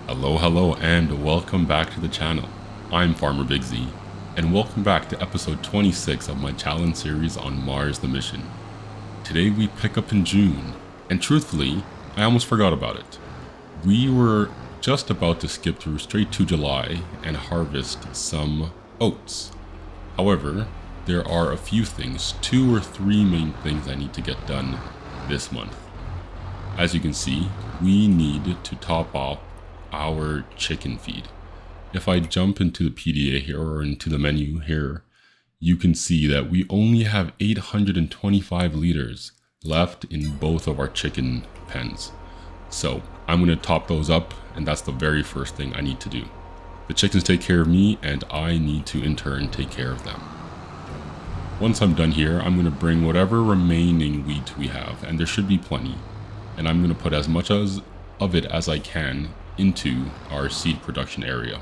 Hello, and welcome back to the channel. I'm Farmer Big Z, and welcome back to episode 26 of my challenge series on Mars the Mission. Today we pick up in June, and truthfully, I almost forgot about it. We were just about to skip through straight to July and harvest some oats. However, there are a few things, 2 or 3 main things I need to get done this month. As you can see, we need to top off our chicken feed. If I jump into the PDA here or into the menu here, you can see that we only have 825 liters left in both of our chicken pens. So I'm going to top those up, and that's the very first thing I need to do. The chickens take care of me, and I need to in turn take care of them. Once I'm done here, I'm going to bring whatever remaining wheat we have, and there should be plenty, and I'm going to put as much of it as I can into our seed production area.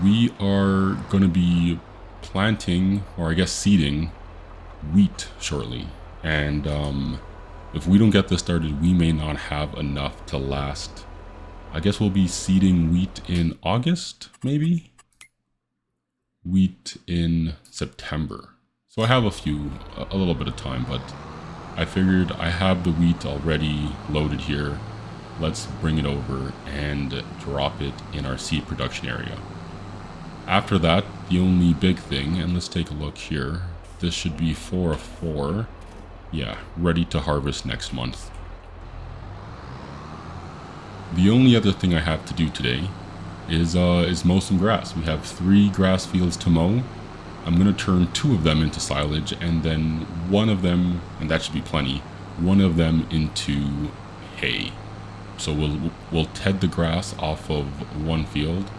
We are going to be planting, or I guess seeding, wheat shortly, and if we don't get this started, we may not have enough to last. I guess we'll be seeding wheat in August, maybe? Wheat in September. So I have a little bit of time, but I figured I have the wheat already loaded here. Let's bring it over and drop it in our seed production area. After that, the only big thing, and let's take a look here. This should be 4 of 4. Yeah, ready to harvest next month. The only other thing I have to do today is mow some grass. We have 3 grass fields to mow. I'm going to turn 2 of them into silage, and then one of them, and that should be plenty, one of them into hay. So we'll ted the grass off of one field,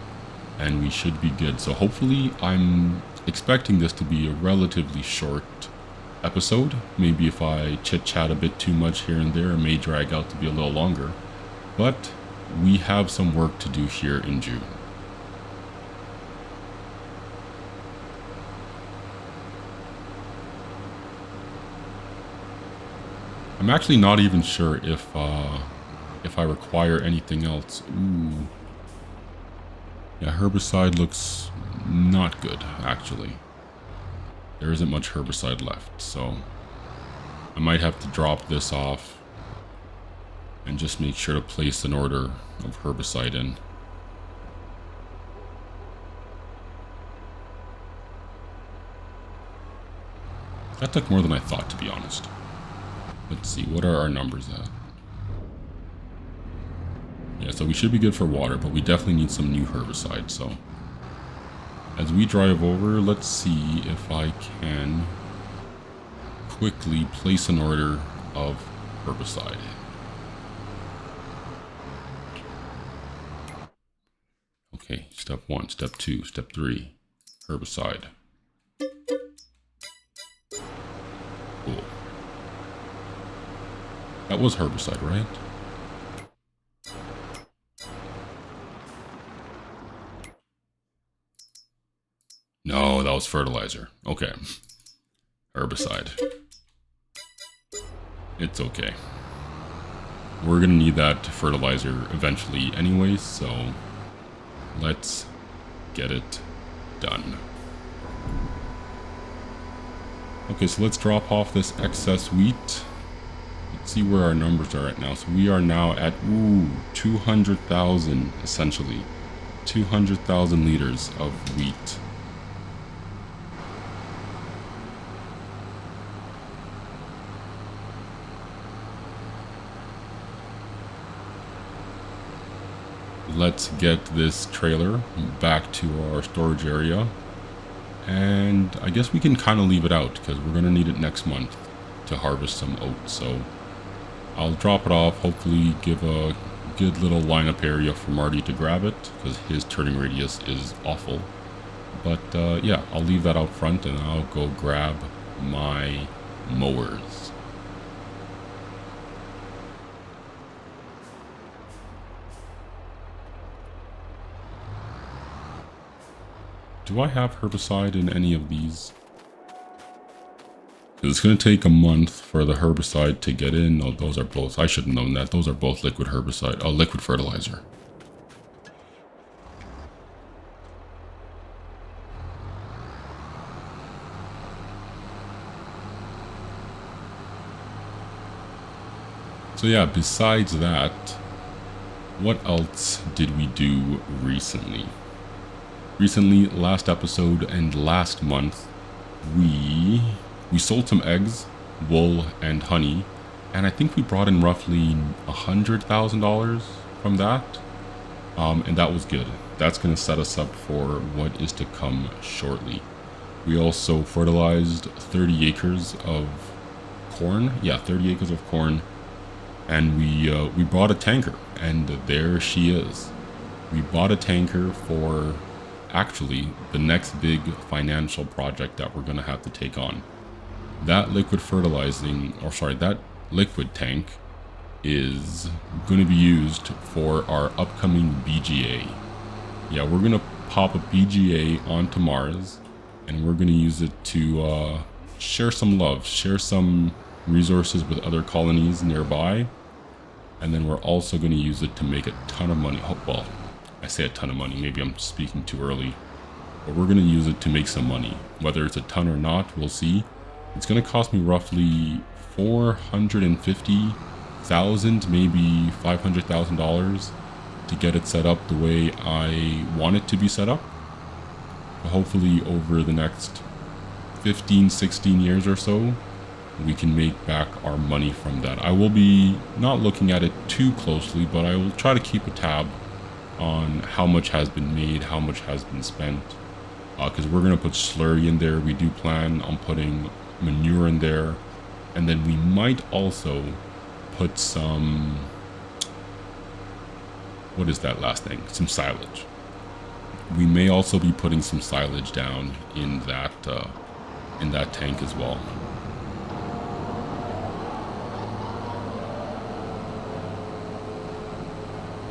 and we should be good. So hopefully, I'm expecting this to be a relatively short episode. Maybe if I chit-chat a bit too much here and there, it may drag out to be a little longer. But we have some work to do here in June. I'm actually not even sure if I require anything else. Ooh. Yeah, herbicide looks not good, actually. There isn't much herbicide left, so I might have to drop this off and just make sure to place an order of herbicide in. That took more than I thought, to be honest. Let's see, what are our numbers at? Yeah, so we should be good for water, but we definitely need some new herbicide. So as we drive over, let's see if I can quickly place an order of herbicide. Okay, step 1, step 2, step 3, herbicide. Cool. That was herbicide, right? No, that was fertilizer. Okay. Herbicide. It's okay. We're gonna need that fertilizer eventually anyway, so let's get it done. Okay, so let's drop off this excess wheat. Let's see where our numbers are at now. So we are now at, 200,000 essentially. 200,000 liters of wheat. Let's get this trailer back to our storage area, and I guess we can kind of leave it out because we're going to need it next month to harvest some oats. So I'll drop it off, hopefully give a good little lineup area for Marty to grab it because his turning radius is awful. But yeah, I'll leave that out front and I'll go grab my mowers. Do I have herbicide in any of these? It's going to take a month for the herbicide to get in. Oh, those are both. I should have known that. Those are both liquid herbicide. Oh, liquid fertilizer. So yeah, besides that, what else did we do recently? Recently, last episode and last month, we sold some eggs, wool, and honey, and I think we brought in roughly $100,000 from that, and that was good. That's going to set us up for what is to come shortly. We also fertilized 30 acres of corn. Yeah, 30 acres of corn, and we bought a tanker, and there she is. We bought a tanker for actually the next big financial project that we're going to have to take on. That liquid tank is going to be used for our upcoming BGA. Yeah, we're going to pop a BGA onto Mars, and we're going to use it to share some love, share some resources with other colonies nearby, and then we're also going to use it to make a ton of money. Oh, well, I say a ton of money, maybe I'm speaking too early, but we're going to use it to make some money. Whether it's a ton or not, we'll see. It's going to cost me roughly $450,000, maybe $500,000 to get it set up the way I want it to be set up. But hopefully over the next 15, 16 years or so, we can make back our money from that. I will be not looking at it too closely, but I will try to keep a tab on how much has been made, how much has been spent, because we're going to put slurry in there. We do plan on putting manure in there, and then we might also put some, what is that last thing? Some silage. We may also be putting some silage down in that tank as well.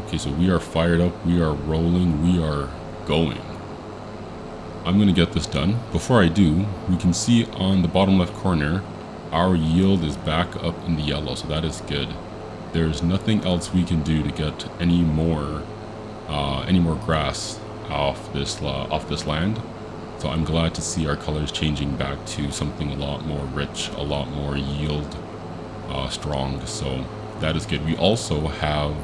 Okay, so we are fired up, we are rolling, we are going. I'm going to get this done. Before I do, we can see on the bottom left corner, our yield is back up in the yellow, so that is good. There's nothing else we can do to get any more grass off this land. So I'm glad to see our colors changing back to something a lot more rich, a lot more yield strong. So that is good. We also have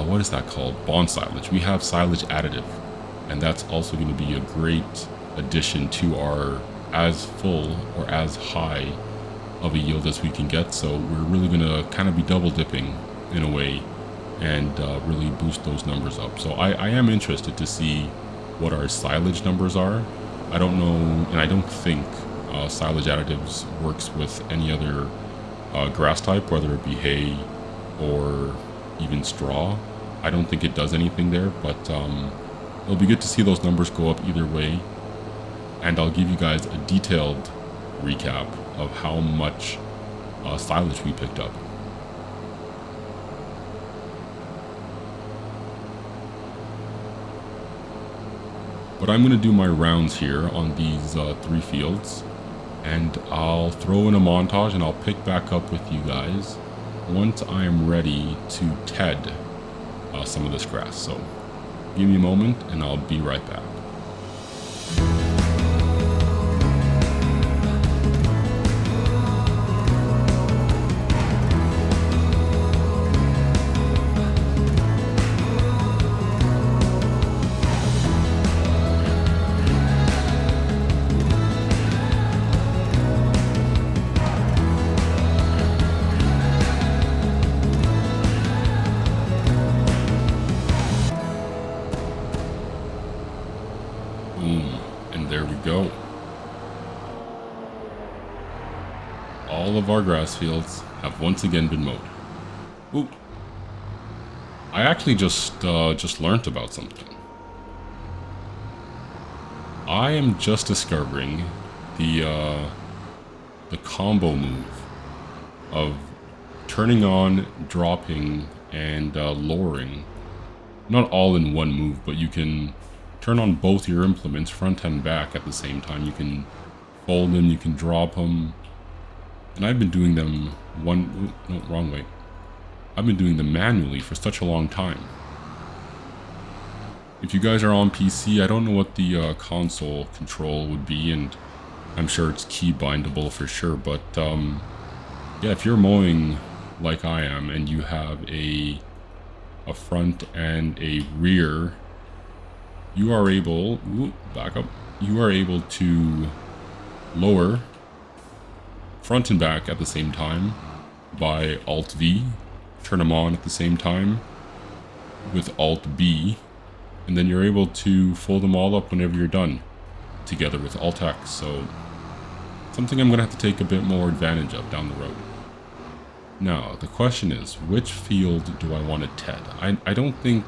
what is that called? Bond silage. We have silage additive, and that's also going to be a great addition to our as full or as high of a yield as we can get. So we're really going to kind of be double dipping in a way and really boost those numbers up. So I am interested to see what our silage numbers are. I don't know, and I don't think silage additives works with any other grass type, whether it be hay or even straw. I don't think it does anything there, but it'll be good to see those numbers go up either way, and I'll give you guys a detailed recap of how much silage we picked up. But I'm going to do my rounds here on these 3 fields, and I'll throw in a montage and I'll pick back up with you guys once I am ready to ted some of this grass. So give me a moment and I'll be right back. There we go. All of our grass fields have once again been mowed. Ooh. I actually just learned about something. I am just discovering the combo move of turning on, dropping, and lowering. Not all in one move, but you can turn on both your implements, front and back, at the same time. You can fold them, you can drop them. And I've been doing them wrong way. I've been doing them manually for such a long time. If you guys are on PC, I don't know what the console control would be, and I'm sure it's key bindable for sure, but yeah, if you're mowing like I am and you have a front and a rear, you are able, back up, you are able to lower front and back at the same time by Alt V, turn them on at the same time with Alt B, and then you're able to fold them all up whenever you're done together with Alt X. So something I'm gonna have to take a bit more advantage of down the road. Now the question is, which field do I want to TED? I don't think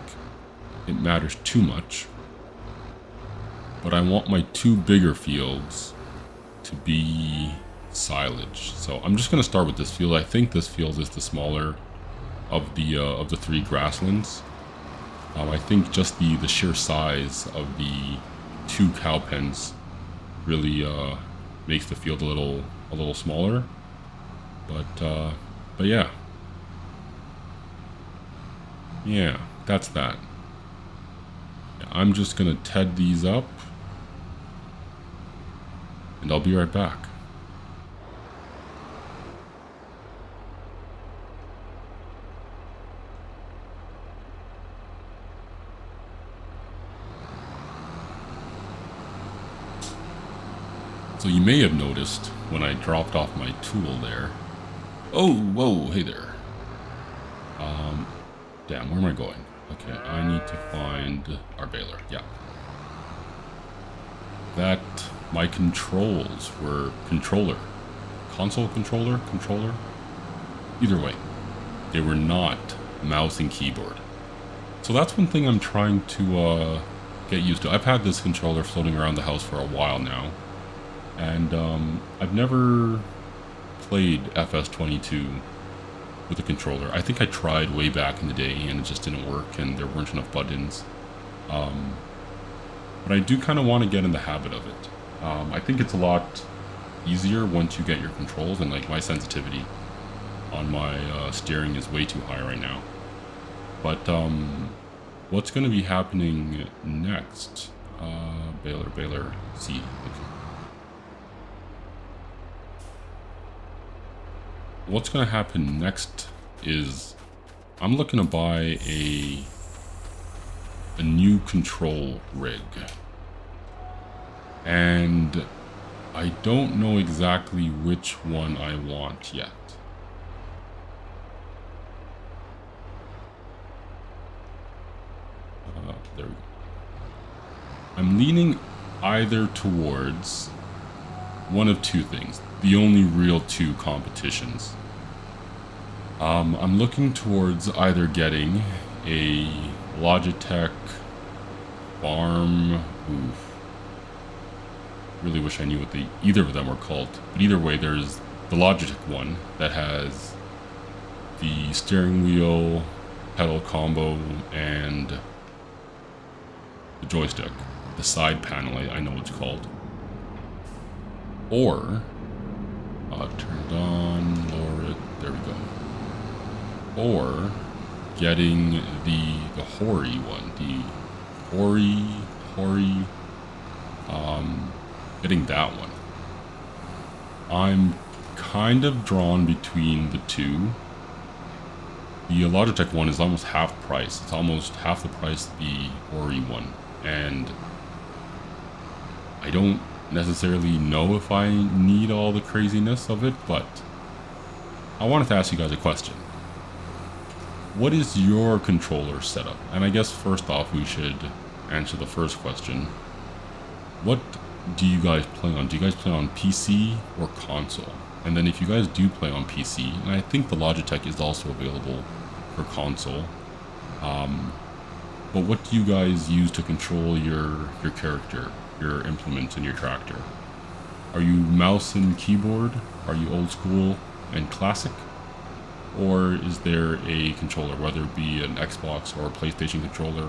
it matters too much, but I want my two bigger fields to be silage. So I'm just gonna start with this field. I think this field is the smaller of the three grasslands. I think just the sheer size of the two cow pens really makes the field a little smaller. But yeah, that's that. I'm just gonna TED these up, and I'll be right back. So you may have noticed when I dropped off my tool there. Oh, whoa, hey there. Damn, where am I going? Okay, I need to find our baler, yeah. That my controls were console controller? Either way, they were not mouse and keyboard. So that's one thing I'm trying to get used to. I've had this controller floating around the house for a while now, and I've never played FS22 with a controller. I think I tried way back in the day and it just didn't work and there weren't enough buttons. But I do kind of want to get in the habit of it. I think it's a lot easier once you get your controls, and like my sensitivity on my steering is way too high right now. But what's going to be happening next? Baler, C. Okay. What's going to happen next is I'm looking to buy a new control rig, and I don't know exactly which one I want yet. There we go. I'm leaning either towards one of two things, the only real two competitions. I'm looking towards either getting a Logitech farm. Really wish I knew what either of them were called. But either way, there's the Logitech one that has the steering wheel, pedal combo, and the joystick. The side panel, I know it's called. Or, turn it on, lower it, there we go. Or getting the Hori one, getting that one. I'm kind of drawn between the two. The Logitech one is almost half price. It's almost half the price of the Hori one. And I don't necessarily know if I need all the craziness of it, but I wanted to ask you guys a question. What is your controller setup? And I guess first off, we should answer the first question. What do you guys play on? Do you guys play on PC or console? And then if you guys do play on PC, and I think the Logitech is also available for console, but what do you guys use to control your character, your implements, and your tractor? Are you mouse and keyboard? Are you old school and classic? Or is there a controller, whether it be an Xbox or a PlayStation controller,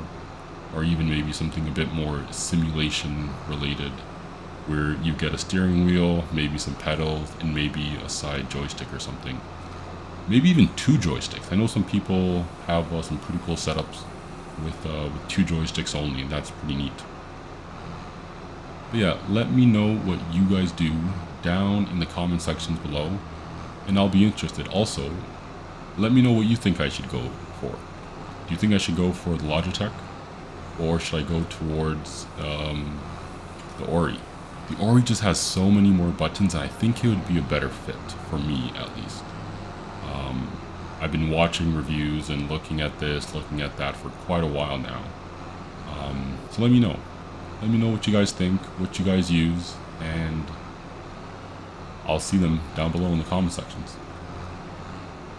or even maybe something a bit more simulation related, where you get a steering wheel, maybe some pedals, and maybe a side joystick or something? Maybe even two joysticks. I know some people have some pretty cool setups with two joysticks only, and that's pretty neat. But yeah, let me know what you guys do down in the comment sections below, and I'll be interested. Also, Let me know what you think I should go for. Do you think I should go for the Logitech? Or should I go towards the Ori? The Ori just has so many more buttons, and I think it would be a better fit, for me at least. I've been watching reviews and looking at this, looking at that for quite a while now. So let me know. Let me know what you guys think, what you guys use, and I'll see them down below in the comment sections.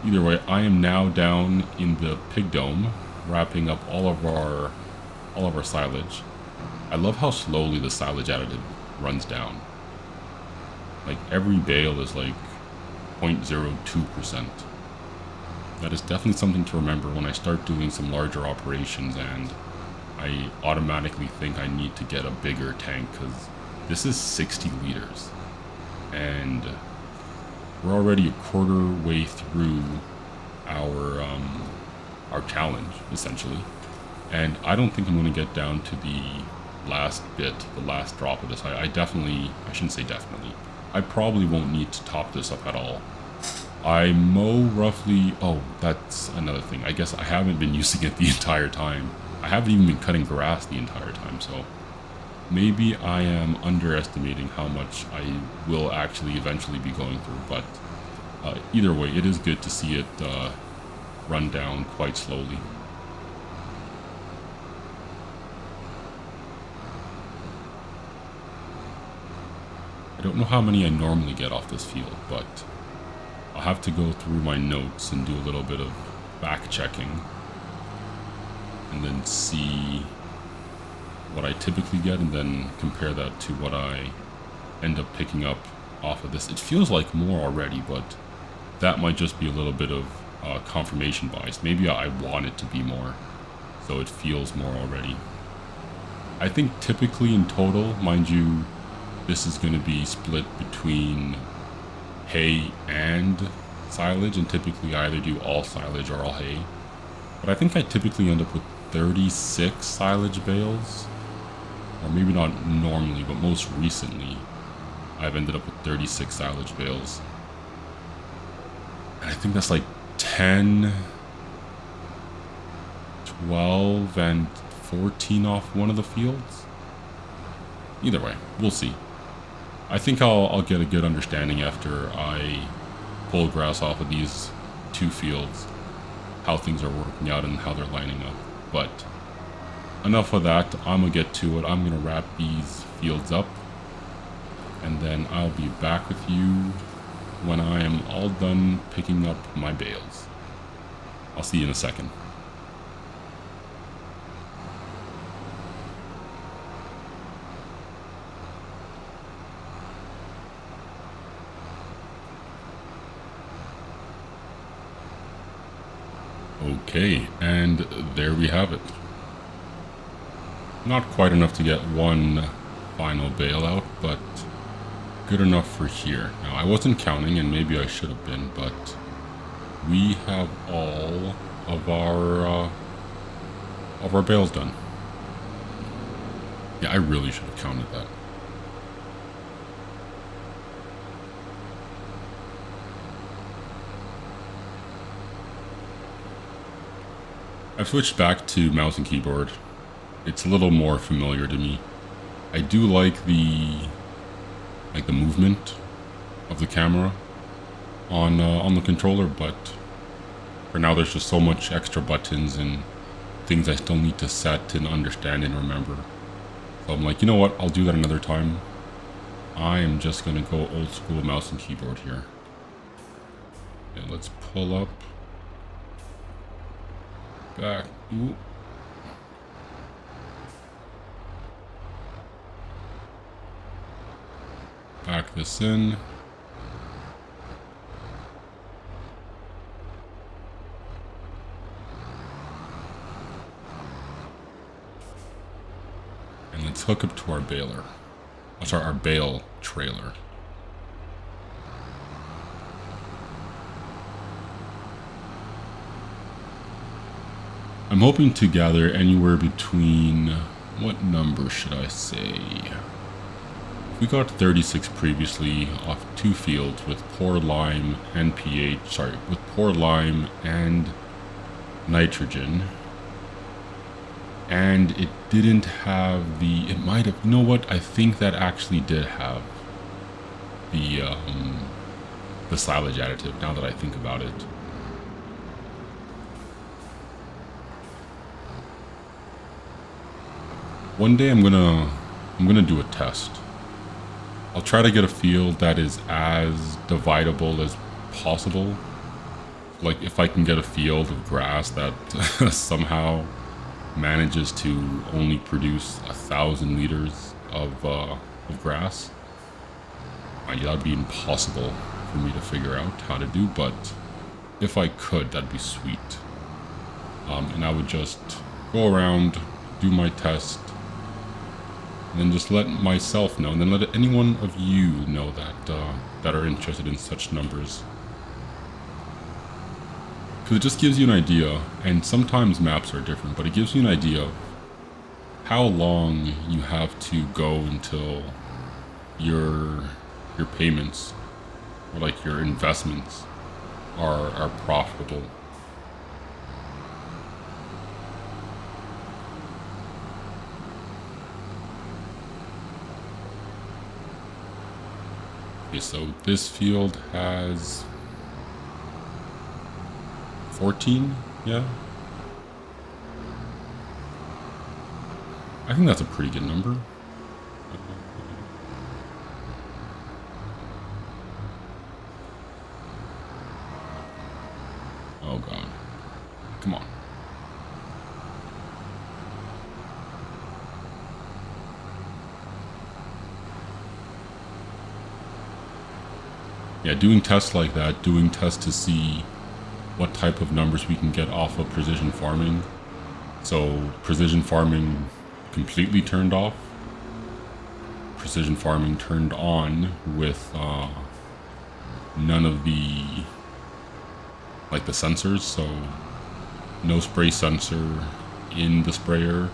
Either way, I am now down in the pig dome, wrapping up all of our silage. I love how slowly the silage additive runs down. Like every bale is like 0.02%. That is definitely something to remember when I start doing some larger operations and I automatically think I need to get a bigger tank, because this is 60 liters and we're already a quarter way through our challenge essentially, and I don't think I'm going to get down to the last bit, the last drop of this. I shouldn't say definitely, I probably won't need to top this up at all. I mow roughly, oh, that's another thing. I guess I haven't been using it the entire time. I haven't even been cutting grass the entire time, so maybe I am underestimating how much I will actually eventually be going through, but either way, it is good to see it run down quite slowly. I don't know how many I normally get off this field, but I'll have to go through my notes and do a little bit of back checking and then see what I typically get and then compare that to what I end up picking up off of this. It feels like more already, but that might just be a little bit of confirmation bias. Maybe I want it to be more, so it feels more already. I think typically in total, mind you, this is going to be split between hay and silage, and typically I either do all silage or all hay. But I think I typically end up with 36 silage bales, or maybe not normally, but most recently I've ended up with 36 silage bales. And I think that's like 10, 12, and 14 off one of the fields. Either way, we'll see. I think I'll get a good understanding after I pull grass off of these two fields, how things are working out and how they're lining up. But enough of that, I'm gonna get to it. I'm gonna wrap these fields up, and then I'll be back with you when I am all done picking up my bales. I'll see you in a second. Okay, and there we have it. Not quite enough to get one final bale out, but good enough for here. Now, I wasn't counting, and maybe I should have been, but we have all of our bales done. Yeah, I really should have counted that. I've switched back to mouse and keyboard. It's a little more familiar to me. I do like the movement of the camera on the controller, but for now there's just so much extra buttons and things I still need to set and understand and remember. So I'm like, you know what? I'll do that another time. I am just gonna go old school mouse and keyboard here. Yeah, let's pull up. Back. Ooh. Back this in. And let's hook up to our baler. Oh, sorry, our bale trailer. I'm hoping to gather anywhere between, what number should I say? We got 36 previously off 2 fields with poor lime and with poor lime and nitrogen. And it didn't have it might have, you know what, I think that actually did have the silage additive, now that I think about it. One day I'm gonna do a test. I'll try to get a field that is as dividable as possible. Like if I can get a field of grass that somehow manages to only produce 1,000 liters of grass, that'd be impossible for me to figure out how to do, but if I could, that'd be sweet. And I would just go around, do my test, and then just let myself know, and then let any one of you know that are interested in such numbers. Because it just gives you an idea, and sometimes maps are different, but it gives you an idea of how long you have to go until your payments, or like your investments, are profitable. Okay, so this field has 14, yeah. I think that's a pretty good number. Oh god. Come on. Yeah, doing tests like that, doing tests to see what type of numbers we can get off of precision farming. So precision farming completely turned off, precision farming turned on with none of the sensors, so no spray sensor in the sprayer,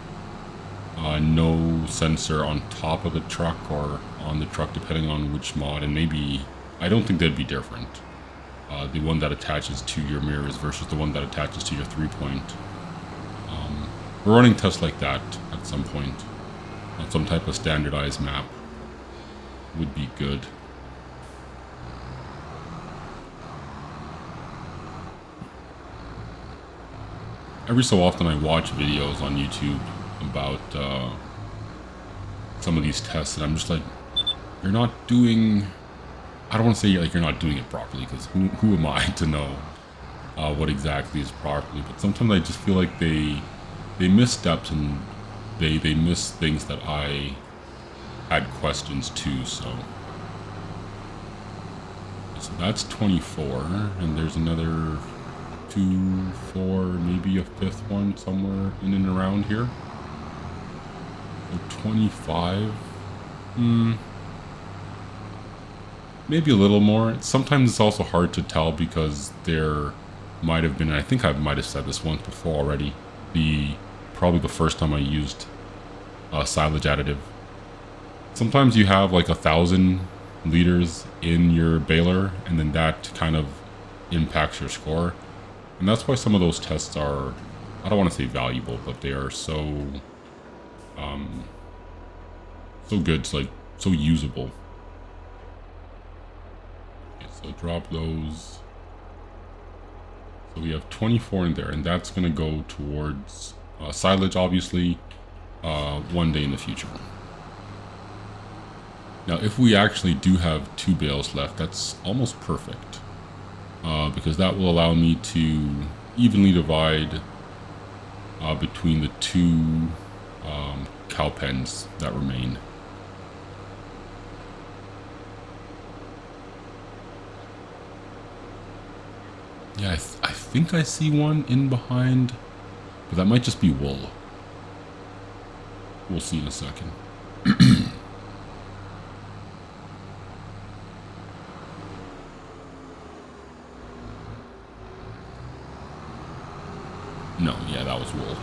no sensor on top of the truck or on the truck depending on which mod, and maybe, I don't think they'd be different. The one that attaches to your mirrors versus the one that attaches to your 3-point. We're running tests like that at some point. On some type of standardized map would be good. Every so often I watch videos on YouTube about some of these tests, and I'm just like, you're not doing... I don't want to say like you're not doing it properly, because who am I to know what exactly is properly, but sometimes I just feel like they miss steps, and they miss things that I had questions to. So that's 24, and there's another 2, 4, maybe a 5th one somewhere in and around here. So 25. Maybe a little more. Sometimes it's also hard to tell because there might have been, and I think I might have said this once before already, probably the first time I used silage additive. Sometimes you have like 1,000 liters in your baler, and then that kind of impacts your score. And that's why some of those tests are, I don't want to say valuable, but they are so good, so usable. So drop those. So we have 24 in there, and that's going to go towards silage, obviously, one day in the future. Now, if we actually do have 2 bales left, that's almost perfect, because that will allow me to evenly divide between the 2 cow pens that remain. Yeah, I think I see one in behind, but that might just be wool. We'll see in a second. No, yeah, that was wool.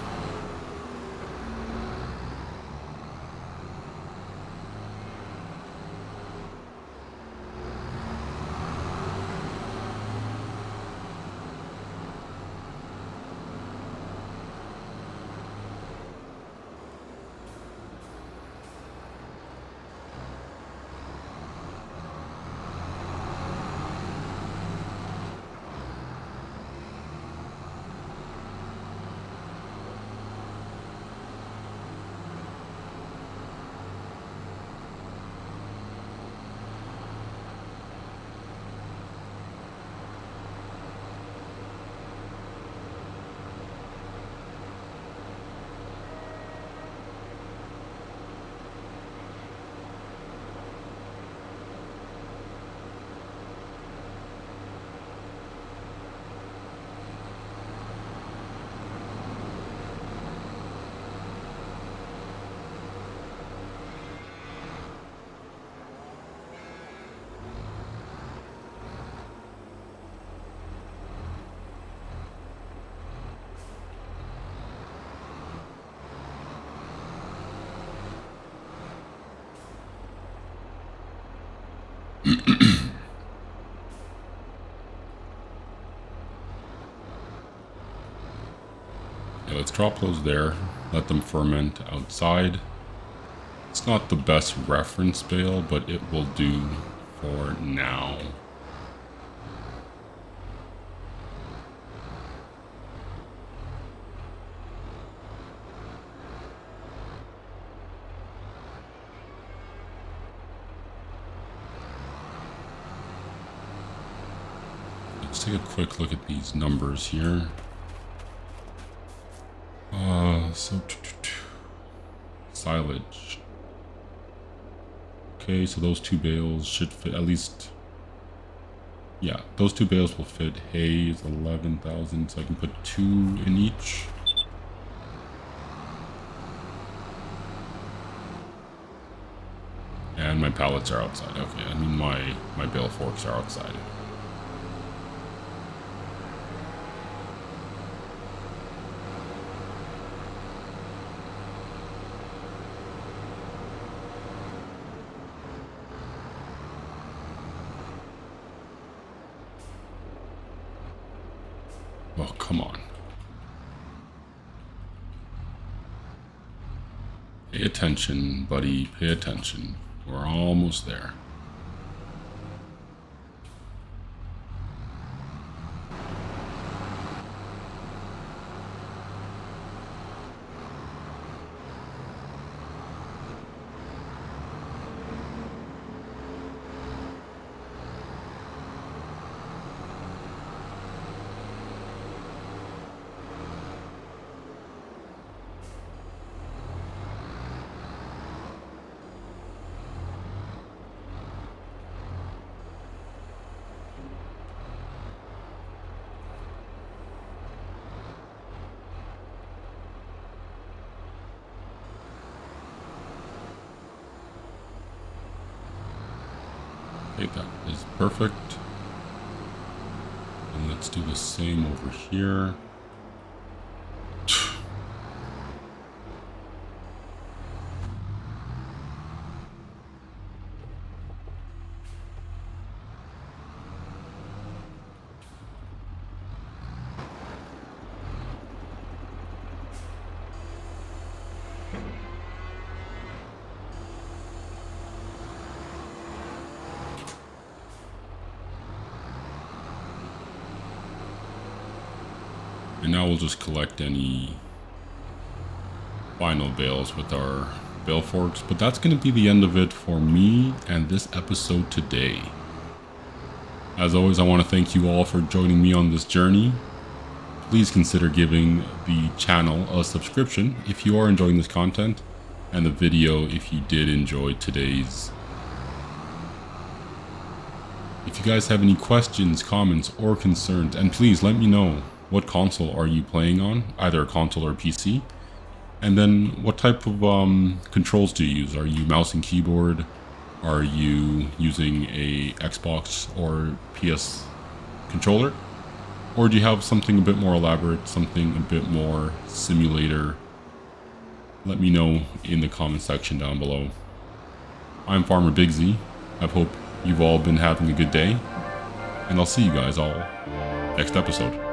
Yeah, let's drop those there. Let them ferment outside. It's not the best reference bale, but it will do for now. Let's take a quick look at these numbers here. Silage. Okay, so those two bales should fit at least. Yeah, those two bales will fit. Hay is 11,000, so I can put 2 in each. And my pallets are outside. Okay, I mean my bale forks are outside. Oh, come on. Pay attention, buddy. Pay attention. We're almost there. Okay, that is perfect. And let's do the same over here. And now we'll just collect any final bales with our bale forks. But that's going to be the end of it for me and this episode today. As always, I want to thank you all for joining me on this journey. Please consider giving the channel a subscription if you are enjoying this content, and the video if you did enjoy today's. If you guys have any questions, comments, or concerns, and please let me know. What console are you playing on? Either a console or PC. And then what type of controls do you use? Are you mouse and keyboard? Are you using a Xbox or PS controller? Or do you have something a bit more elaborate, something a bit more simulator? Let me know in the comment section down below. I'm Farmer Big Z. I hope you've all been having a good day. And I'll see you guys all next episode.